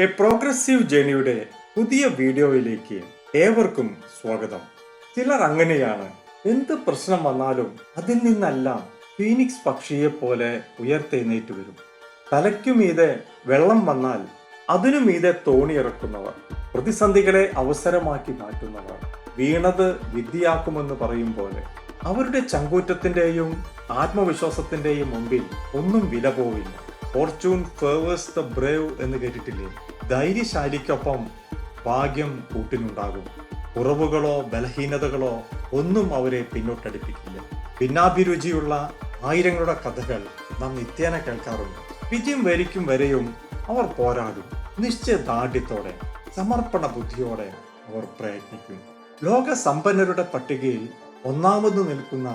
A progressive ജേണിയുടെ പുതിയ വീഡിയോയിലേക്ക് ഏവർക്കും സ്വാഗതം. ചിലർ അങ്ങനെയാണ്, എന്ത് പ്രശ്നം വന്നാലും അതിൽ നിന്നെല്ലാം ഫീനിക്സ് പക്ഷിയെ പോലെ ഉയർത്തെഴുന്നേറ്റ് വരും. തലയ്ക്കുമീതെ വെള്ളം വന്നാൽ അതിനു മീതെ തോണിയിറക്കുന്നവർ, പ്രതിസന്ധികളെ അവസരമാക്കി മാറ്റുന്നവർ, വീണത് വിദ്യയാക്കുമെന്ന് പറയും പോലെ അവരുടെ ചങ്കൂറ്റത്തിന്റെയും ആത്മവിശ്വാസത്തിന്റെയും മുമ്പിൽ ഒന്നും വില പോവില്ല. ഫോർച്യൂൺ ഫേവേഴ്സ് ദ ബ്രേവ് എന്ന് കേട്ടിട്ടില്ലേ? ധൈര്യശാലിക്കൊപ്പം ഭാഗ്യം കൂട്ടിനുണ്ടാകും. കുറവുകളോ ബലഹീനതകളോ ഒന്നും അവരെ പിന്നോട്ടടിപ്പിക്കില്ല. ഭിന്നാഭിരുചിയുള്ള ആയിരങ്ങളുടെ കഥകൾ നാം നിത്യേന കേൾക്കാറുണ്ട്. വിജയം വരിക്കും വരെയും അവർ പോരാടും. നിശ്ചയദാർഢ്യത്തോടെ, സമർപ്പണ ബുദ്ധിയോടെ അവർ പ്രയത്നിക്കും. ലോക സമ്പന്നരുടെ പട്ടികയിൽ ഒന്നാമത് നിൽക്കുന്ന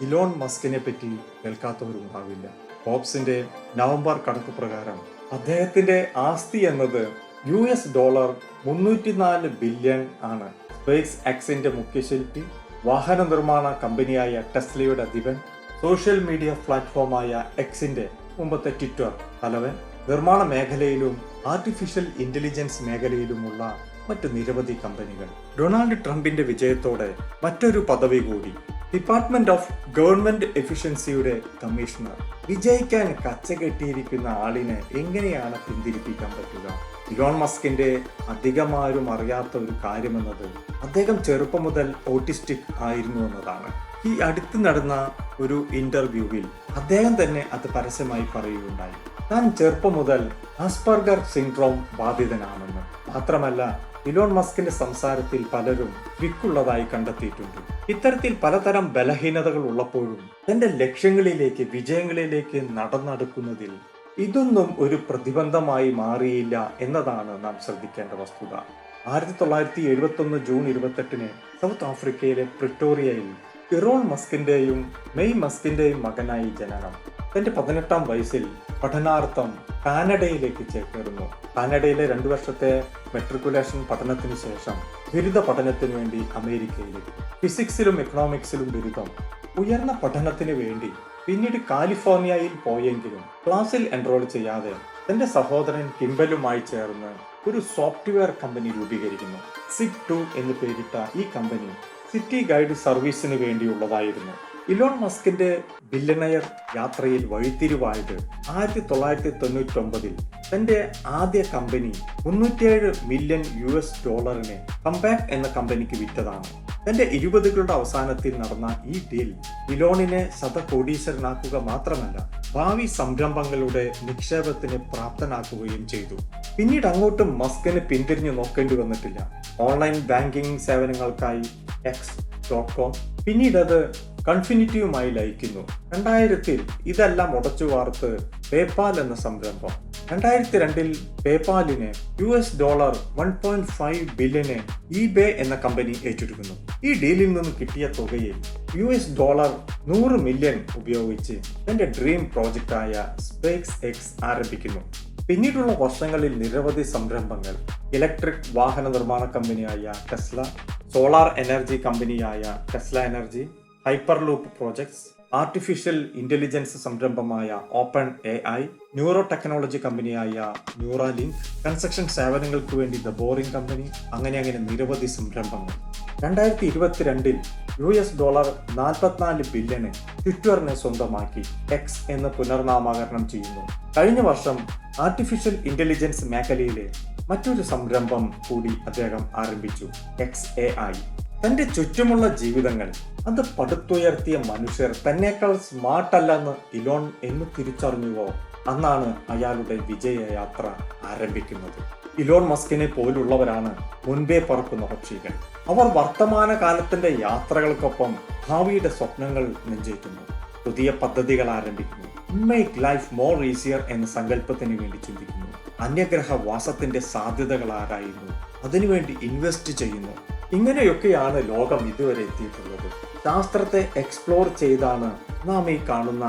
ഇലോൺ മസ്കിനെ പറ്റി കേൾക്കാത്തവരുണ്ടാവില്ല. ഫോബ്സിന്റെ നവംബർ കണക്ക് പ്രകാരം അദ്ദേഹത്തിന്റെ ആസ്തി എന്നത് $304 ബില്യൺ ആണ്. സ്പേസ് എക്സിന്റെ മുഖ്യശില്പി, വാഹന നിർമ്മാണ കമ്പനിയായ ടെസ്ലയുടെ അധിപൻ, സോഷ്യൽ മീഡിയ പ്ലാറ്റ്ഫോമായ എക്സിന്റെ മുമ്പത്തെ ട്വിറ്റർ തലവൻ, നിർമ്മാണ മേഖലയിലും ആർട്ടിഫിഷ്യൽ ഇന്റലിജൻസ് മേഖലയിലുമുള്ള മറ്റ് നിരവധി കമ്പനികൾ. ഡൊണാൾഡ് ട്രംപിന്റെ വിജയത്തോടെ മറ്റൊരു പദവി കൂടി. ഡിപ്പാർട്ട്മെന്റ് ഓഫ് ഗവൺമെന്റ് എഫിഷ്യൻസിയുടെ കമ്മീഷണർ. വിജയിക്കാൻ കച്ചകെട്ടിയിരിക്കുന്ന ആളിനെ എങ്ങനെയാണ് പിന്തിരിപ്പിക്കാൻ പറ്റുക? ഇലോൺ മസ്കിന്റെ അധികമാരും അറിയാത്ത ഒരു കാര്യമെന്നത് അദ്ദേഹം ചെറുപ്പം മുതൽ ഓട്ടിസ്റ്റിക് ആയിരുന്നു എന്നതാണ്. ഈ അടുത്ത് നടന്ന ഒരു ഇന്റർവ്യൂവിൽ അദ്ദേഹം തന്നെ അത് പരസ്യമായി പറയുകയുണ്ടായി. താൻ ചെറുപ്പം മുതൽ ആസ്പർഗർ സിൻഡ്രോം ബാധിതനാണെന്ന്. മാത്രമല്ല, ഇലോൺ മസ്കിന്റെ സംസാരത്തിൽ പലരും വിക്കുള്ളതായി കണ്ടെത്തിയിട്ടുണ്ട്. ഇത്തരത്തിൽ പലതരം ബലഹീനതകൾ ഉള്ളപ്പോഴും തന്റെ ലക്ഷ്യങ്ങളിലേക്ക്, വിജയങ്ങളിലേക്ക് നടന്നെടുക്കുന്നതിൽ ഇതൊന്നും ഒരു പ്രതിബന്ധമായി മാറിയില്ല എന്നതാണ് നാം ശ്രദ്ധിക്കേണ്ട വസ്തുത. 1971 ജൂൺ 28 സൗത്ത് ആഫ്രിക്കയിലെ പ്രിട്ടോറിയയിൽ ഇറോൺ മസ്കിന്റെയും മെയ് മസ്കിന്റെയും മകനായി ജനനം. തന്റെ 18ാം വയസ്സിൽ പഠനാർത്ഥം കാനഡയിലേക്ക് ചേക്കേറുന്നു. കാനഡയിലെ 2 വർഷത്തെ മെട്രിക്കുലേഷൻ പഠനത്തിന് ശേഷം ബിരുദ പഠനത്തിന് വേണ്ടി അമേരിക്കയിലേക്ക്. ഫിസിക്സിലും എക്കണോമിക്സിലും ബിരുദം. ഉയർന്ന പഠനത്തിന് വേണ്ടി പിന്നീട് കാലിഫോർണിയയിൽ പോയെങ്കിലും ക്ലാസ്സിൽ എൻറോൾ ചെയ്യാതെ തന്റെ സഹോദരൻ കിംബലുമായി ചേർന്ന് ഒരു സോഫ്റ്റ്വെയർ കമ്പനി രൂപീകരിക്കുന്നു. SIG2 എന്ന് പേരിട്ട ഈ കമ്പനി സിറ്റി ഗൈഡ് സർവീസിന് വേണ്ടിയുള്ളതായിരുന്നു. ഇലോൺ മസ്കിന്റെ ബില്യണയർ യാത്രയിൽ വഴിത്തിരിവായത് 1999 തന്റെ ആദ്യ കമ്പനി $307 മില്യൺ കമ്പാക്ട് എന്ന കമ്പനിക്ക് വിറ്റതാണ്. തന്റെ 20കളുടെ അവസാനത്തിൽ നടന്ന ഈ ഡീൽ ഇലോണിനെ ശതകോടീശ്വരനാക്കുക മാത്രമല്ല, ഭാവി സംരംഭങ്ങളുടെ നിക്ഷേപത്തിന് പ്രാപ്തനാക്കുകയും ചെയ്തു. പിന്നീട് അങ്ങോട്ടും മസ്കിന് പിന്തിരിഞ്ഞു നോക്കേണ്ടി വന്നിട്ടില്ല. ഓൺലൈൻ ബാങ്കിംഗ് സേവനങ്ങൾക്കായി X.com, പിന്നീട് അത് കൺഫിനിറ്റിയുമായി ലയിക്കുന്നു. 2000 ഇതെല്ലാം ഉടച്ചു വാർത്ത് പേപാൽ എന്ന സംരംഭം. 2002 പേപാലിന് $1.5 ബില്യന് eBay എന്ന കമ്പനി ഏറ്റെടുക്കുന്നു. ഈ ഡീലിൽ നിന്ന് കിട്ടിയ തുകയിൽ $100 മില്യൺ ഉപയോഗിച്ച് തന്റെ ഡ്രീം പ്രോജക്റ്റായ സ്പേസ് എക്സ് ആരംഭിക്കുന്നു. പിന്നീടുള്ള വർഷങ്ങളിൽ നിരവധി സംരംഭങ്ങൾ, ഇലക്ട്രിക് വാഹന നിർമ്മാണ കമ്പനിയായ ടെസ്ല, സോളാർ എനർജി കമ്പനിയായ Tesla energy, hyperloop projects, artificial intelligence സംരംഭമായ ഓപ്പൺ AI, ന്യൂറോ ടെക്നോളജി കമ്പനിയായ ന്യൂറാലിങ്ക്, കൺസ്ട്രക്ഷൻ സേവനങ്ങൾക്ക് വേണ്ടി ദ ബോറിംഗ് കമ്പനി, അങ്ങനെ നിരവധി സംരംഭങ്ങൾ. 2022 $44 ബില്യന് ട്വിറ്ററിനെ സ്വന്തമാക്കി എക്സ് എന്ന് പുനർനാമകരണം ചെയ്യുന്നു. കഴിഞ്ഞ വർഷം ആർട്ടിഫിഷ്യൽ ഇന്റലിജൻസ് മേഖലയിലെ മറ്റൊരു സംരംഭം കൂടി അദ്ദേഹം ആരംഭിച്ചു, XAI. തന്റെ ചുറ്റുമുള്ള ജീവിതങ്ങൾ, അത് പടുത്തുയർത്തിയ മനുഷ്യർ തന്നേക്കാൾ സ്മാർട്ട് അല്ലെന്ന് ഇലോൺ എന്ന് തിരിച്ചറിഞ്ഞുവോ അന്നാണ് അയാളുടെ വിജയയാത്ര ആരംഭിക്കുന്നത്. ഇലോൺ മസ്കിനെ പോലുള്ളവരാണ് മുൻപേ പറക്കുന്ന പക്ഷികൾ. അവർ വർത്തമാന കാലത്തിന്റെ യാത്രകൾക്കൊപ്പം ഭാവിയുടെ സ്വപ്നങ്ങൾ നെഞ്ചേറ്റുന്നു. പുതിയ പദ്ധതികൾ ആരംഭിക്കുന്നു. മേക്ക് ലൈഫ് മോർ ഈസിയർ എന്ന സങ്കല്പത്തിന് വേണ്ടി ചിന്തിക്കുന്നു. അന്യഗ്രഹ വാസത്തിന്റെ സാധ്യതകൾ ആരായിരുന്നു, അതിനുവേണ്ടി ഇൻവെസ്റ്റ് ചെയ്യുന്നു. ഇങ്ങനെയൊക്കെയാണ് ലോകം ഇതുവരെ എത്തിയിട്ടുള്ളത്. ശാസ്ത്രത്തെ എക്സ്പ്ലോർ ചെയ്താണ് നാം ഈ കാണുന്ന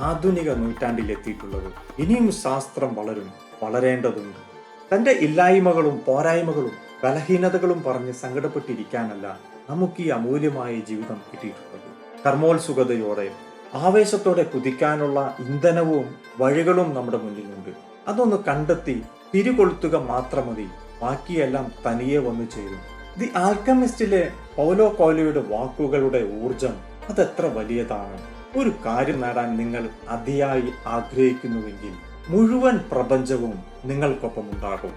ആധുനിക നൂറ്റാണ്ടിൽ എത്തിയിട്ടുള്ളത്. ഇനിയും ശാസ്ത്രം വളരേണ്ടതുണ്ട്. തന്റെ ഇല്ലായ്മകളും പോരായ്മകളും ബലഹീനതകളും പറഞ്ഞ് സങ്കടപ്പെട്ടിരിക്കാനല്ല നമുക്ക് ഈ അമൂല്യമായ ജീവിതം കിട്ടിയിട്ടുള്ളത്. കർമ്മോത്സുകതയോടെ, ആവേശത്തോടെ കുതിക്കാനുള്ള ഇന്ധനവും വഴികളും നമ്മുടെ മുന്നിലുണ്ട്. അതൊന്ന് കണ്ടെത്തി തിരികൊളുത്തുക മാത്രം മതി, ബാക്കിയെല്ലാം തനിയെ വന്നു ചേരും. ദി ആൽക്കമിസ്റ്റിലെ പൗലോ കോയ്ലോയുടെ വാക്കുകളുടെ ഊർജം അതെത്ര വലിയതാണ്. ഒരു കാര്യം നേടാൻ നിങ്ങൾ അതിയായി ആഗ്രഹിക്കുന്നുവെങ്കിൽ മുഴുവൻ പ്രപഞ്ചവും നിങ്ങൾക്കൊപ്പം ഉണ്ടാകും.